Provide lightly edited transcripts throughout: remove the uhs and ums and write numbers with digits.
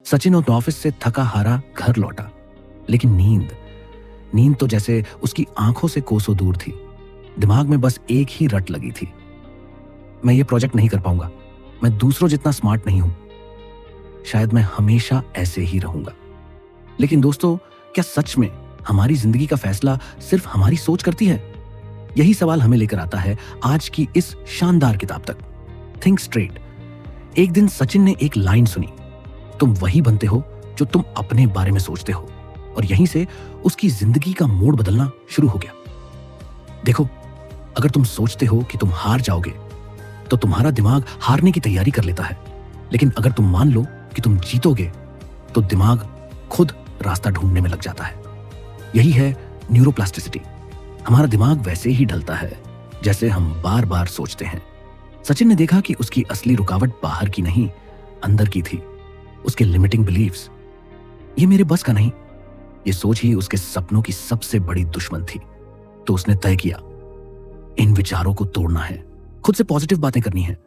सचिन उस ऑफिस से थका हारा घर लौटा, लेकिन नींद तो जैसे उसकी आंखों से कोसों दूर थी। दिमाग में बस एक ही रट लगी थी, मैं ये प्रोजेक्ट नहीं कर पाऊंगा, मैं दूसरों जितना स्मार्ट नहीं हूं, शायद मैं हमेशा ऐसे ही रहूंगा। लेकिन दोस्तों, क्या सच में हमारी जिंदगी का फैसला सिर्फ हमारी सोच करती है? यही सवाल हमें लेकर आता है आज की इस शानदार किताब तक, थिंक स्ट्रेट। एक दिन सचिन ने एक लाइन सुनी, तुम वही बनते हो जो तुम अपने बारे में सोचते हो, और यहीं से उसकी जिंदगी का मोड़ बदलना शुरू हो गया। देखो, अगर तुम सोचते हो कि तुम हार जाओगे तो तुम्हारा दिमाग हारने की तैयारी कर लेता है, लेकिन अगर तुम मान लो कि तुम जीतोगे तो दिमाग खुद रास्ता ढूंढने में लग जाता है। यही है न्यूरोप्लास्टिसिटी। हमारा दिमाग वैसे ही ढलता है जैसे हम बार बार सोचते हैं। सचिन ने देखा कि उसकी असली रुकावट बाहर की नहीं, अंदर की थी। उसके लिमिटिंग बिलीव्स, ये मेरे बस का नहीं, ये सोच ही उसके सपनों की सबसे बड़ी दुश्मन थी। तो उसने तय किया, इन विचारों को तोड़ना है, खुद से पॉजिटिव बातें करनी है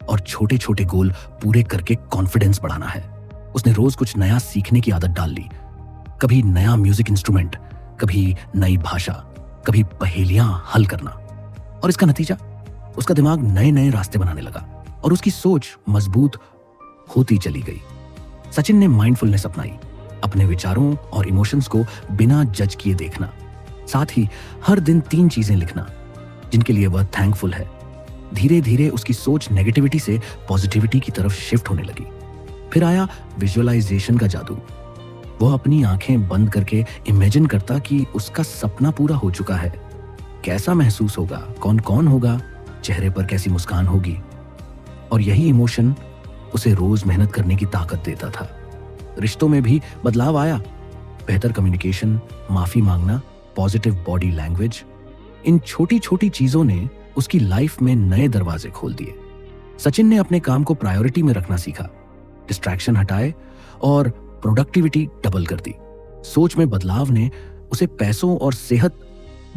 और छोटे छोटे गोल पूरे करके कॉन्फिडेंस बढ़ाना है। उसने रोज कुछ नया सीखने की आदत डाल ली, कभी नया म्यूजिक इंस्ट्रूमेंट, कभी नई भाषा, कभी पहेलियां हल करना। और इसका नतीजा, उसका दिमाग नए नए रास्ते बनाने लगा और उसकी सोच मजबूत होती चली गई। सचिन ने माइंडफुलनेस अपनाई, अपने विचारों और इमोशंस को बिना जज किए देखना, साथ ही हर दिन 3 चीजें लिखना जिनके लिए वह थैंकफुल है। धीरे धीरे उसकी सोच नेगेटिविटी से पॉजिटिविटी की तरफ शिफ्ट होने लगी। फिर आया विजुअलाइजेशन का जादू। वो अपनी आंखें बंद करके इमेजिन करता कि उसका सपना पूरा हो चुका है, कैसा महसूस होगा, कौन कौन होगा, चेहरे पर कैसी मुस्कान होगी। और यही इमोशन उसे रोज मेहनत करने की ताकत देता था। रिश्तों में भी बदलाव आया, बेहतर कम्युनिकेशन, माफी मांगना, पॉजिटिव बॉडी लैंग्वेज। इन छोटी छोटी चीजों ने उसकी लाइफ में नए दरवाजे खोल दिए। सचिन ने अपने काम को प्रायोरिटी में रखना सीखा, डिस्ट्रैक्शन हटाए और प्रोडक्टिविटी डबल कर दी। सोच में बदलाव ने उसे पैसों और सेहत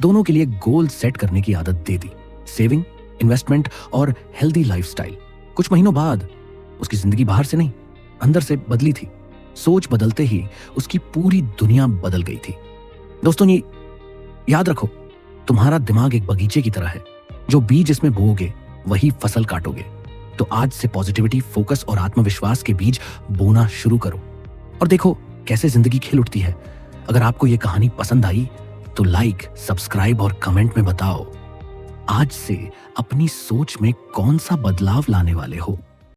दोनों के लिए गोल सेट करने की आदत दे दी। सेविंग, इन्वेस्टमेंट और हेल्दी लाइफस्टाइल। कुछ महीनों बाद उसकी जिंदगी बाहर से नहीं, अंदर से बदली थी। सोच बदलते ही उसकी पूरी दुनिया बदल गई थी। दोस्तों, ये याद रखो, तुम्हारा दिमाग एक बगीचे की तरह है, जो बीज इसमें बोओगे वही फसल काटोगे। तो आज से पॉजिटिविटी, फोकस और आत्मविश्वास के बीज बोना शुरू करो और देखो कैसे जिंदगी खिल उठती है। अगर आपको ये कहानी पसंद आई तो लाइक, सब्सक्राइब और कमेंट में बताओ आज से अपनी सोच में कौन सा बदलाव लाने वाले हो।